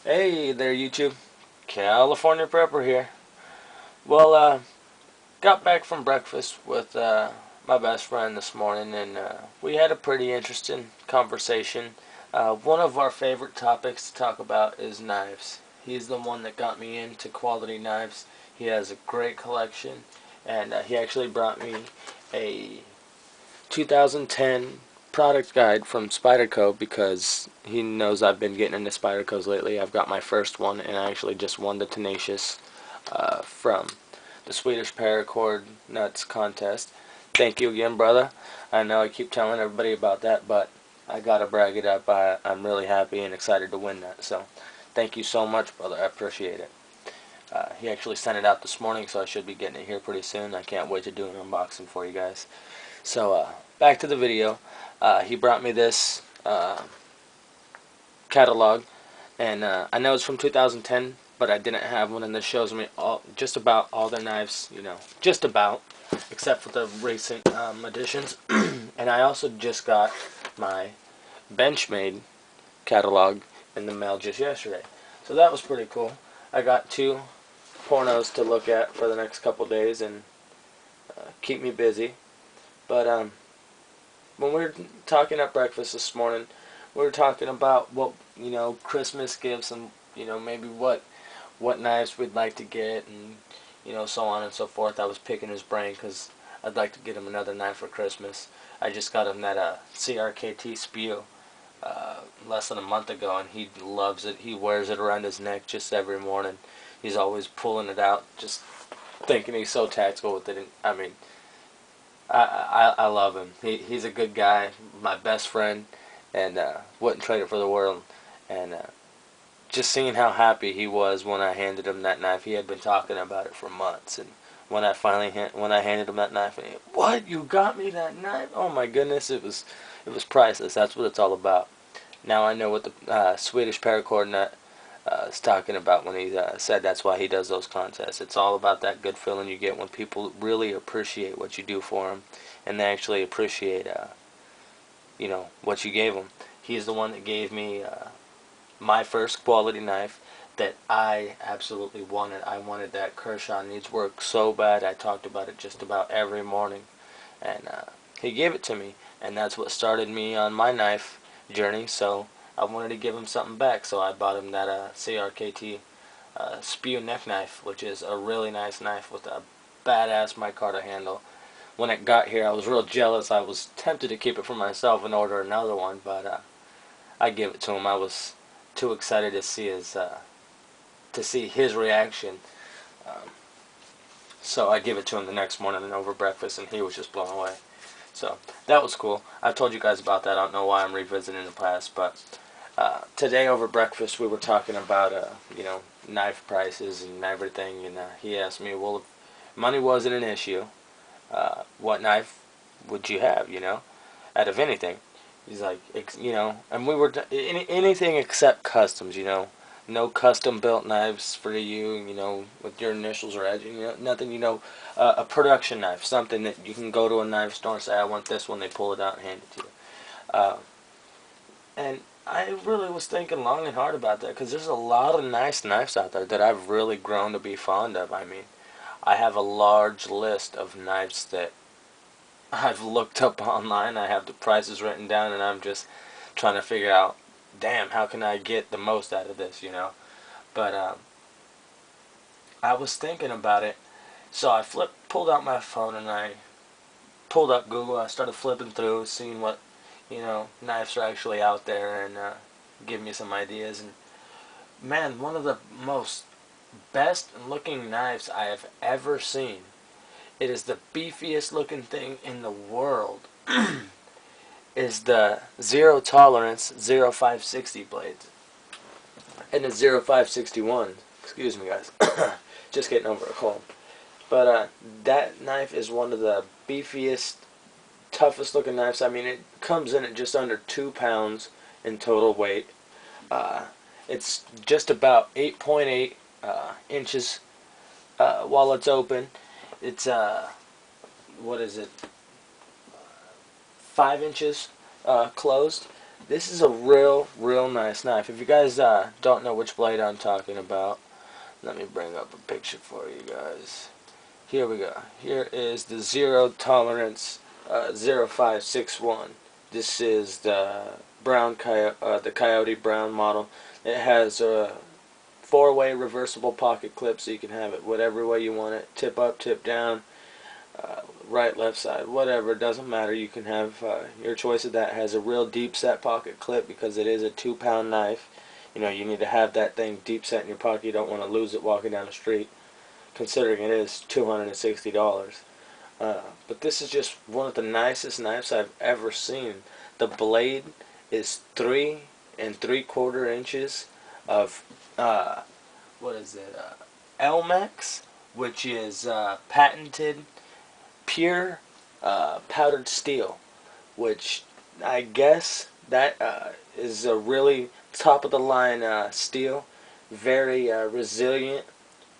Hey there, YouTube. California Prepper here. Well, got back from breakfast with my best friend this morning, and we had a pretty interesting conversation. One of our favorite topics to talk about is knives. He's the one that got me into quality knives. He has a great collection, and he actually brought me a 2010 product guide from Spyderco because he knows I've been getting into Spydercos lately. I've got my first one, and I actually just won the Tenacious from the Swedish Paracord Nuts contest. Thank you again, brother. I know I keep telling everybody about that, but I gotta brag it up. I'm really happy and excited to win that. So, thank you so much, brother. I appreciate it. He actually sent it out this morning, so I should be getting it here pretty soon. I can't wait to do an unboxing for you guys. So, back to the video. He brought me this catalog, and I know it's from 2010, but I didn't have one, and this shows me just about all their knives, just about, except for the recent additions. And I also just got my Benchmade catalog in the mail just yesterday, so that was pretty cool. I got two pornos to look at for the next couple days and keep me busy. But when we were talking at breakfast this morning, we were talking about what Christmas gifts and maybe what knives we'd like to get and so on and so forth. I was picking his brain because I'd like to get him another knife for Christmas. I just got him that CRKT Spew less than a month ago, and he loves it. He wears it around his neck just every morning. He's always pulling it out, just thinking he's so tactical with it. And, I mean, I love him. He's a good guy, my best friend, and wouldn't trade it for the world. And just seeing how happy he was when I handed him that knife. He had been talking about it for months, and when I finally when I handed him that knife, and what, you got me that knife? Oh my goodness, it was priceless. That's what it's all about. Now I know what the Swedish paracord nut is talking about when he said that's why he does those contests. It's all about that good feeling you get when people really appreciate what you do for them, and they actually appreciate what you gave them. He's the one that gave me my first quality knife that I absolutely wanted. I wanted that Kershaw needs work so bad. I talked about it just about every morning, and he gave it to me, and that's what started me on my knife journey. So I wanted to give him something back, so I bought him that CRKT Spew neck knife, which is a really nice knife with a badass micarta handle. When it got here, I was real jealous. I was tempted to keep it for myself and order another one, but I gave it to him. I was too excited to see his reaction. Um, so I gave it to him the next morning and over breakfast, and he was just blown away. So that was cool. I've told you guys about that. I don't know why I'm revisiting the past, but today over breakfast we were talking about knife prices and everything, and he asked me, well, if money wasn't an issue, what knife would you have? Out of anything. He's like, and we were anything except customs, no custom built knives for you, with your initials or edge, nothing, a production knife, something that you can go to a knife store and say, I want this one, they pull it out and hand it to you. Uh, and I really was thinking long and hard about that because there's a lot of nice knives out there that I've really grown to be fond of. I mean, I have a large list of knives that I've looked up online. I have the prices written down, and I'm just trying to figure out, damn, how can I get the most out of this? But I was thinking about it, so I pulled out my phone, and I pulled up Google. I started flipping through, seeing what knives are actually out there, and give me some ideas. And man, one of the most best looking knives I have ever seen. It is the beefiest looking thing in the world. Is the zero tolerance 0560 blades and the 0561. Excuse me, guys. Just getting over a cold. But that knife is one of the beefiest, toughest looking knives. I mean, it comes in at just under 2 pounds in total weight. Uh, it's just about 8.8 inches while it's open. It's what is it? 5 inches closed. this is a real nice knife. If you guys don't know which blade I'm talking about, let me bring up a picture for you guys. Here we go. Here is the Zero Tolerance 0561. This is the the Coyote Brown model. It has a 4-way reversible pocket clip, so you can have it whatever way you want it. Tip up, tip down, right, left side, whatever. It doesn't matter. You can have your choice of that. It has a real deep set pocket clip because it is a 2-pound knife. You know, you need to have that thing deep set in your pocket. You don't want to lose it walking down the street, considering it is $260. But this is just one of the nicest knives I've ever seen. The blade is 3 3/4 inches of what is it? Elmex, which is patented pure powdered steel, which I guess that is a really top of the line steel, very resilient,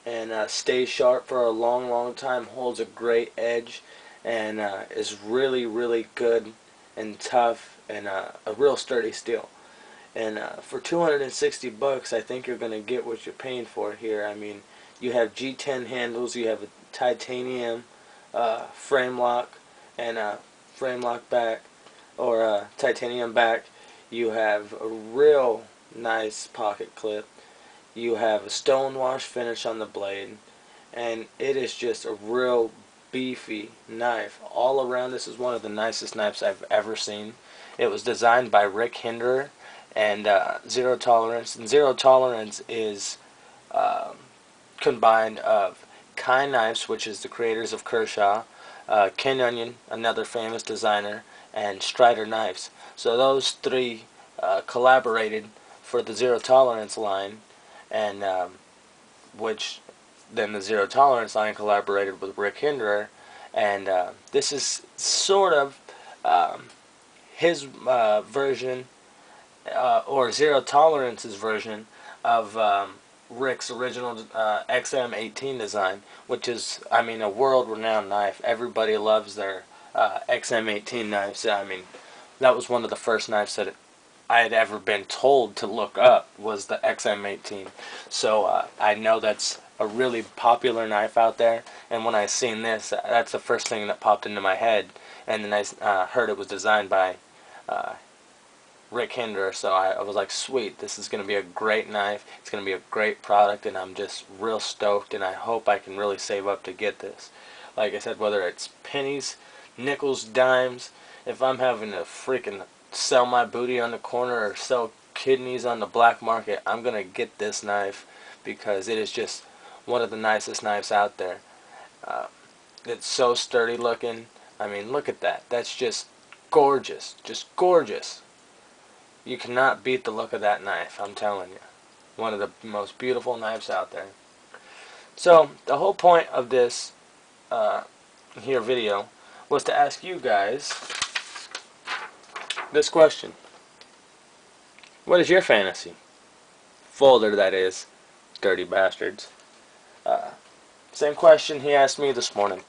and stays sharp for a long time, holds a great edge, and is really good and tough, and a real sturdy steel. And for 260 bucks, I think you're going to get what you're paying for here. I mean, you have G10 handles, you have a titanium frame lock and a frame lock back, or a titanium back. You have a real nice pocket clip. You have a stonewash finish on the blade, and it is just a real beefy knife. All around, this is one of the nicest knives I've ever seen. It was designed by Rick Hinderer and Zero Tolerance. And Zero Tolerance is combined of Kai Knives, which is the creators of Kershaw, Ken Onion, another famous designer, and Strider Knives. So those three collaborated for the Zero Tolerance line, and which then the Zero Tolerance line collaborated with Rick Hinderer, and this is sort of his version, or Zero Tolerance's version of Rick's original XM18 design, which is, I mean, a world-renowned knife. Everybody loves their XM18 knives. I mean, that was one of the first knives that I had ever been told to look up, was the XM18. So I know that's a really popular knife out there, and when I seen this, that's the first thing that popped into my head. And then I heard it was designed by Rick Hinderer, so I was like, sweet, this is going to be a great knife, it's going to be a great product, and I'm just real stoked, and I hope I can really save up to get this. Like I said, whether it's pennies, nickels, dimes, if I'm having to freaking sell my booty on the corner or sell kidneys on the black market, I'm going to get this knife, because it is just one of the nicest knives out there. It's so sturdy looking. I mean, look at that. That's just gorgeous. Just gorgeous. You cannot beat the look of that knife, I'm telling you. One of the most beautiful knives out there. So, the whole point of this here video was to ask you guys this question. What is your fantasy? Folder, that is. Dirty bastards. Same question he asked me this morning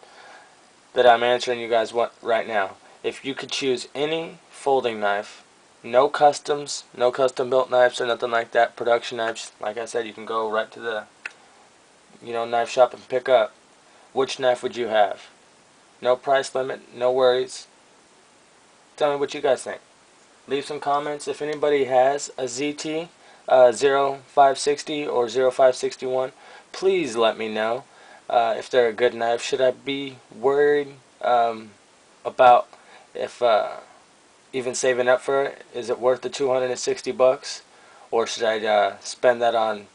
that I'm answering you guys right now. If you could choose any folding knife, no customs, no custom built knives or nothing like that, production knives, like I said, you can go right to the knife shop and pick up, which knife would you have? No price limit, no worries. Tell me what you guys think. Leave some comments. If anybody has a ZT 0560 or 0561, please let me know if they're a good knife. Should I be worried about if even saving up for it? Is it worth the 260 bucks, or should I spend that on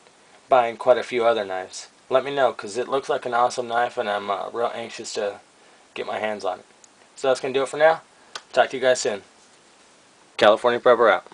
buying quite a few other knives? Let me know, because it looks like an awesome knife, and I'm real anxious to get my hands on it. So that's going to do it for now. Talk to you guys soon. California Prepper out.